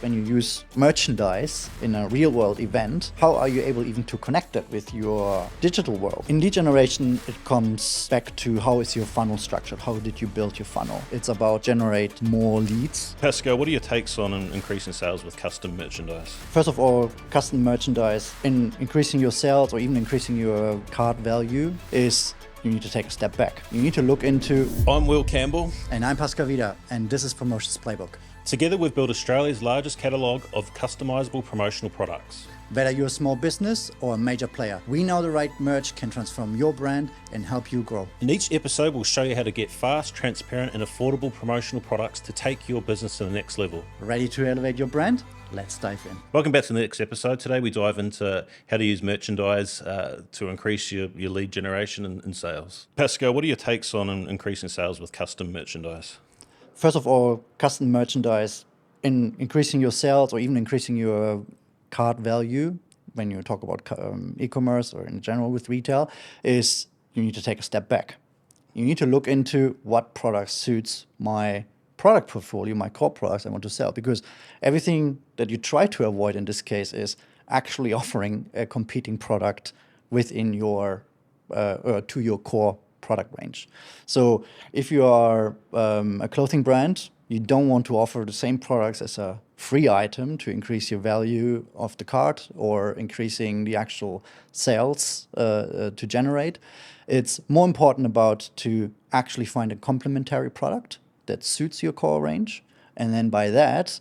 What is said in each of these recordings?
When you use merchandise in a real-world event, how are you able even to connect that with your digital world? In lead generation, it comes back to how is your funnel structured? How did you build your funnel? It's about generate more leads. Pascal, what are your takes on increasing sales with custom merchandise? First of all, custom merchandise in increasing your sales or even increasing your cart value is you need to take a step back. You need to look into... I'm Will Campbell. And I'm Pascal Vida, and this is Promotions Playbook. Together we've built Australia's largest catalogue of customisable promotional products. Whether you're a small business or a major player, we know the right merch can transform your brand and help you grow. In each episode we'll show you how to get fast, transparent and affordable promotional products to take your business to the next level. Ready to elevate your brand? Let's dive in. Welcome back to the next episode. Today we dive into how to use merchandise to increase your lead generation and sales. Pascal, what are your takes on increasing sales with custom merchandise? First of all, custom merchandise in increasing your sales or even increasing your cart value, when you talk about e-commerce or in general with retail, is you need to take a step back. You need to look into what product suits my product portfolio, my core products I want to sell, because everything that you try to avoid in this case is actually offering a competing product within your to your core product range. So if you are a clothing brand, you don't want to offer the same products as a free item to increase your value of the cart or increasing the actual sales to generate. It's more important about to actually find a complementary product that suits your core range, and then by that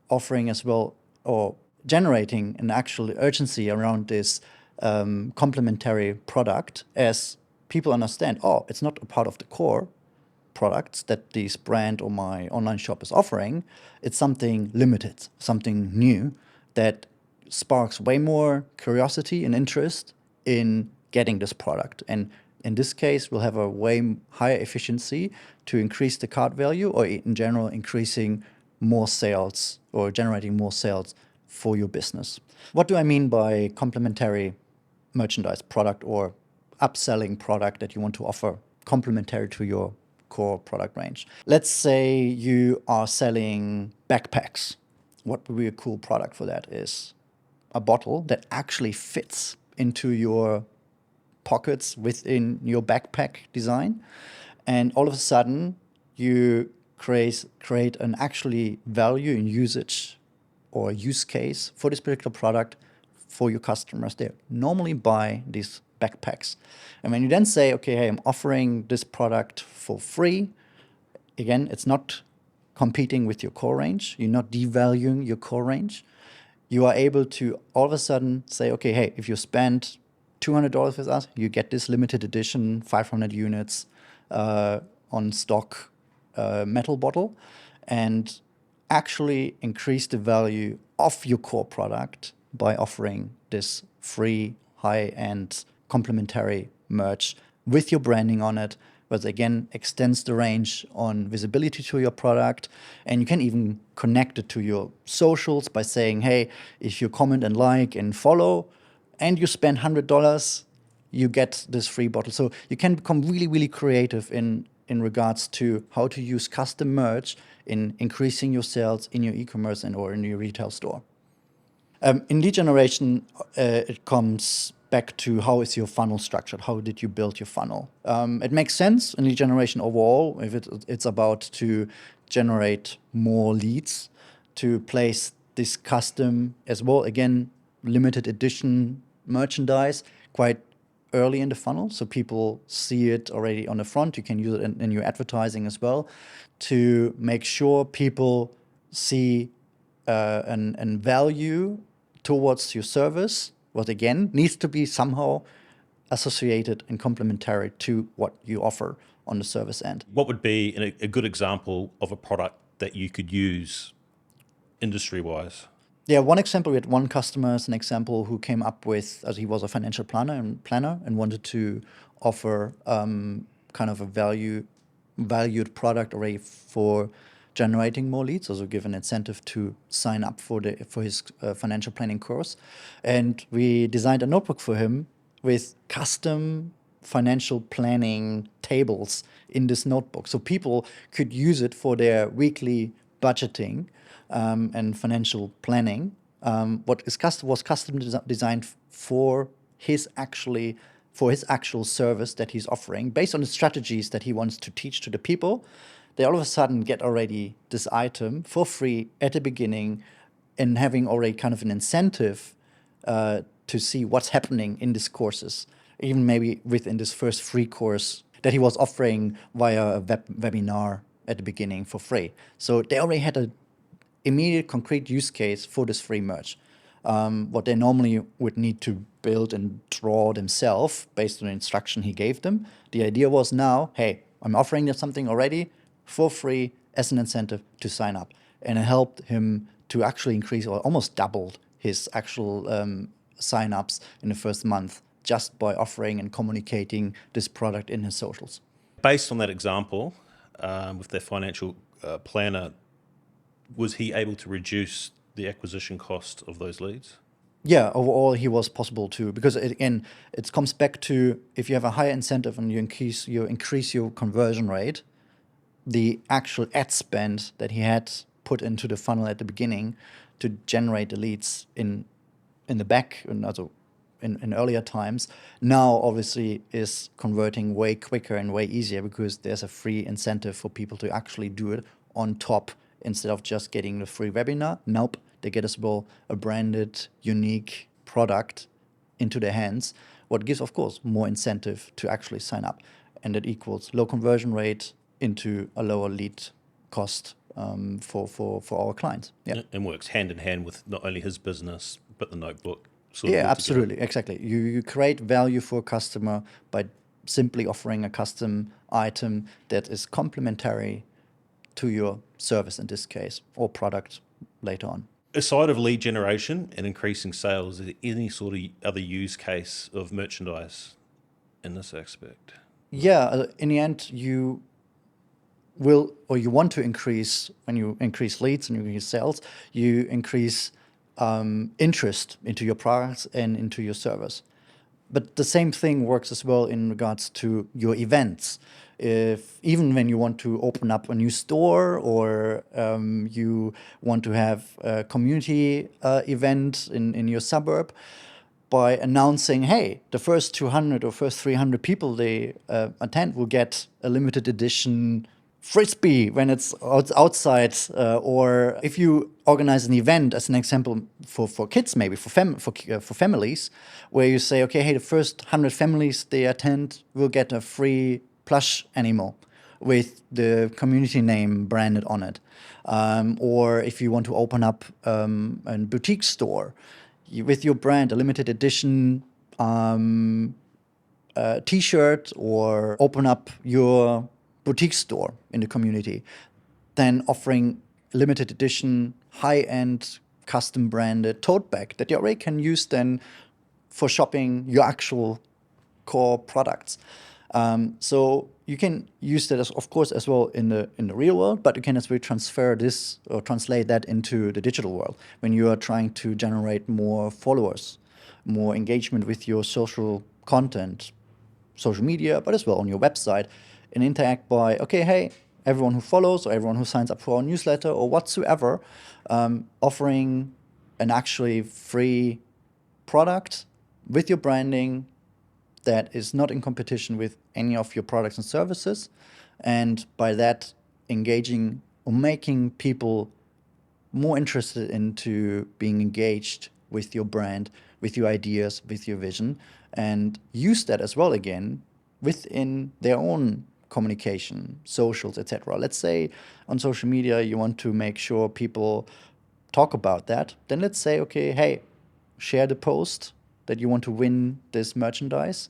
offering as well or generating an actual urgency around this complementary product as people understand, oh, it's not a part of the core products that this brand or my online shop is offering. It's something limited, something new that sparks way more curiosity and interest in getting this product. And in this case, we'll have a way higher efficiency to increase the cart value or in general increasing more sales or generating more sales for your business. What do I mean by complementary merchandise product or upselling product that you want to offer complementary to your core product range? Let's say you are selling backpacks. What would be a cool product for that is a bottle that actually fits into your pockets within your backpack design. And all of a sudden, you create an actually value in usage or use case for this particular product for your customers. They normally buy these backpacks. And when you then say, okay, hey, I'm offering this product for free, again, it's not competing with your core range. You're not devaluing your core range. You are able to all of a sudden say, okay, hey, if you spend $200 with us, you get this limited edition 500 units on stock metal bottle, and actually increase the value of your core product by offering this free high-end complementary merch with your branding on it, but again extends the range on visibility to your product. And you can even connect it to your socials by saying, hey, if you comment and like and follow and you spend $100, you get this free bottle. So you can become really, really creative in regards to how to use custom merch in increasing your sales in your e-commerce and or in your retail store. In lead generation, it comes back to how is your funnel structured? How did you build your funnel? It makes sense in lead generation overall if it's about to generate more leads, to place this custom as well, again, limited edition merchandise quite early in the funnel, so people see it already on the front. You can use it in your advertising as well to make sure people see an value towards your service, what again needs to be somehow associated and complementary to what you offer on the service end. What would be a good example of a product that you could use industry-wise? Yeah, one example, we had one customer as an example who came up with, as he was a financial planner and wanted to offer kind of a valued product already for generating more leads, also give an incentive to sign up for his financial planning course. And we designed a notebook for him with custom financial planning tables in this notebook. So people could use it for their weekly budgeting and financial planning. Was custom designed for his actual service that he's offering, based on the strategies that he wants to teach to the people. They all of a sudden get already this item for free at the beginning, and having already kind of an incentive to see what's happening in these courses, even maybe within this first free course that he was offering via a webinar at the beginning for free. So they already had a immediate concrete use case for this free merch. What they normally would need to build and draw themselves based on the instruction he gave them. The idea was now, hey, I'm offering them something already for free as an incentive to sign up. And it helped him to actually increase, or almost doubled, his actual sign-ups in the first month, just by offering and communicating this product in his socials. Based on that example, with their financial planner, was he able to reduce the acquisition cost of those leads? Yeah, overall he was possible to, because it comes back to, if you have a higher incentive and you increase your conversion rate, the actual ad spend that he had put into the funnel at the beginning to generate the leads in the back, and also in earlier times, now obviously is converting way quicker and way easier, because there's a free incentive for people to actually do it on top, instead of just getting the free webinar. Nope, they get as well a branded, unique product into their hands, what gives, of course, more incentive to actually sign up. And that equals low conversion rate into a lower lead cost for our clients. Yeah. And works hand in hand with not only his business, but the notebook. Yeah, absolutely. Exactly. You create value for a customer by simply offering a custom item that is complementary to your service in this case, or product later on. Aside of lead generation and increasing sales, is there any sort of other use case of merchandise in this aspect? Yeah, in the end, you will, or you want to increase, when you increase leads and you increase sales, you increase interest into your products and into your service. But the same thing works as well in regards to your events. Even when you want to open up a new store, or you want to have a community event in your suburb, by announcing, hey, the first 200 or first 300 people they attend will get a limited edition frisbee when it's outside, or if you organize an event, as an example, for kids, maybe for families, where you say, okay, hey, the first 100 families they attend will get a free plush animal with the community name branded on it. Or if you want to open up a boutique store with your brand, a limited edition T-shirt, or open up your boutique store in the community, then offering limited edition, high-end, custom branded tote bag that you already can use then for shopping your actual core products. So you can use that, of course, as well in the real world, but you can as well transfer this or translate that into the digital world when you are trying to generate more followers, more engagement with your social content, social media, but as well on your website, and interact by, okay, hey, everyone who follows or everyone who signs up for our newsletter or whatsoever, offering an actually free product with your branding that is not in competition with any of your products and services, and by that engaging or making people more interested into being engaged with your brand, with your ideas, with your vision, and use that as well again within their own communication, socials, etc. Let's say on social media you want to make sure people talk about that, then let's say, okay, hey, share the post that you want to win this merchandise,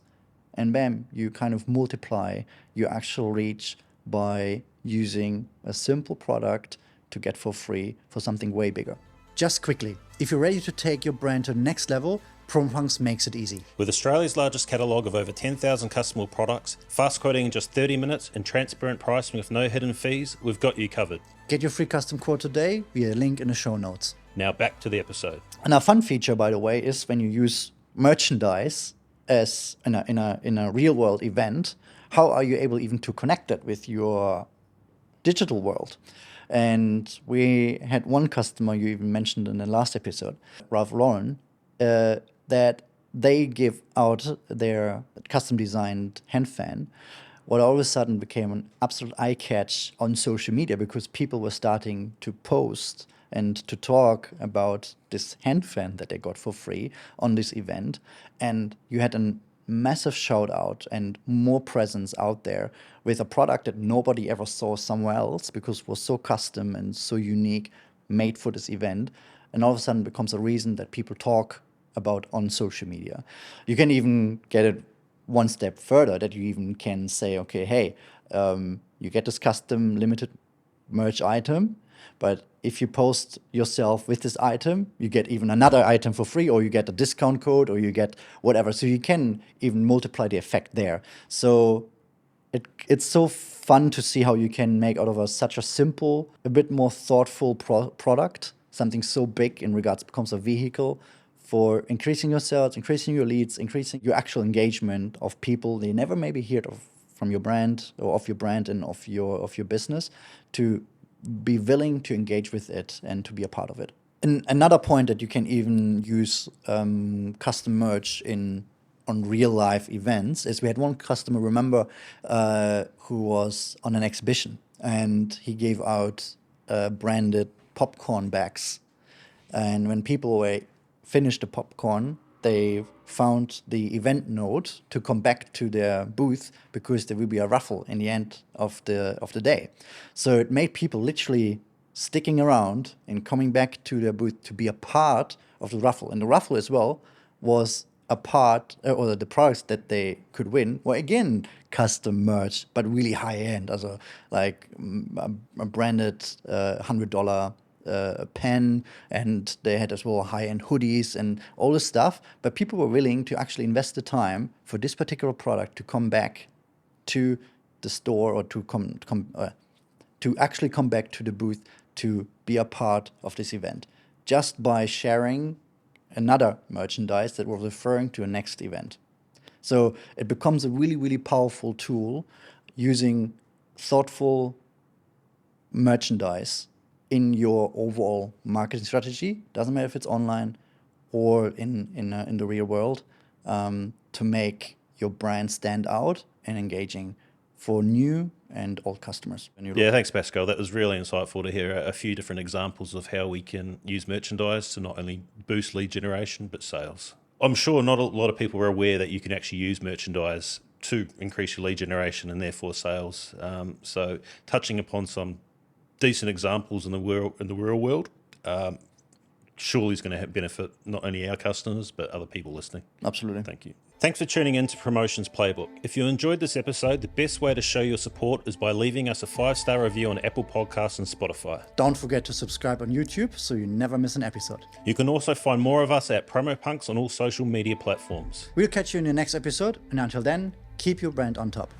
and bam, you kind of multiply your actual reach by using a simple product to get for free for something way bigger. Just quickly, if you're ready to take your brand to the next level, PromoFunks makes it easy. With Australia's largest catalogue of over 10,000 customable products, fast quoting in just 30 minutes, and transparent pricing with no hidden fees, we've got you covered. Get your free custom quote today via a link in the show notes. Now back to the episode. And a fun feature, by the way, is when you use merchandise as in a real world event, how are you able even to connect that with your digital world? And we had one customer you even mentioned in the last episode, Ralph Lauren, that they give out their custom designed hand fan, what all of a sudden became an absolute eye catch on social media because people were starting to post and to talk about this hand fan that they got for free on this event. And you had a massive shout out and more presence out there with a product that nobody ever saw somewhere else because it was so custom and so unique, made for this event. And all of a sudden becomes a reason that people talk about on social media. You can even get it one step further, that you even can say, okay, hey, you get this custom limited merch item, but if you post yourself with this item, you get even another item for free, or you get a discount code, or you get whatever. So you can even multiply the effect there. So it's so fun to see how you can make out of such a simple, a bit more thoughtful product, something so big in regards becomes a vehicle for increasing your sales, increasing your leads, increasing your actual engagement of people they never maybe heard of from your brand or of your brand and of your business, to be willing to engage with it and to be a part of it. And another point that you can even use custom merch on real life events is we had one customer, remember, who was on an exhibition and he gave out branded popcorn bags. And when people were finished the popcorn, they found the event note to come back to their booth because there will be a raffle in the end of the day. So it made people literally sticking around and coming back to their booth to be a part of the raffle. And the raffle as well was a part, or the products that they could win were again custom merch, but really high end, also like a branded $100 pen, and they had as well high-end hoodies and all this stuff. But people were willing to actually invest the time for this particular product to come back to the store, or to actually come back to the booth to be a part of this event, just by sharing another merchandise that was referring to a next event. So it becomes a really, really powerful tool using thoughtful merchandise in your overall marketing strategy. Doesn't matter if it's online or in the real world, to make your brand stand out and engaging for new and old customers. Yeah, thanks, Pascal. That was really insightful to hear a few different examples of how we can use merchandise to not only boost lead generation, but sales. I'm sure not a lot of people are aware that you can actually use merchandise to increase your lead generation and therefore sales. So touching upon some decent examples in the real world, surely is going to benefit not only our customers, but other people listening. Absolutely. Thank you. Thanks for tuning in to Promotions Playbook. If you enjoyed this episode, the best way to show your support is by leaving us a 5-star review on Apple Podcasts and Spotify. Don't forget to subscribe on YouTube so you never miss an episode. You can also find more of us at PromoPunks on all social media platforms. We'll catch you in the next episode, and until then, keep your brand on top.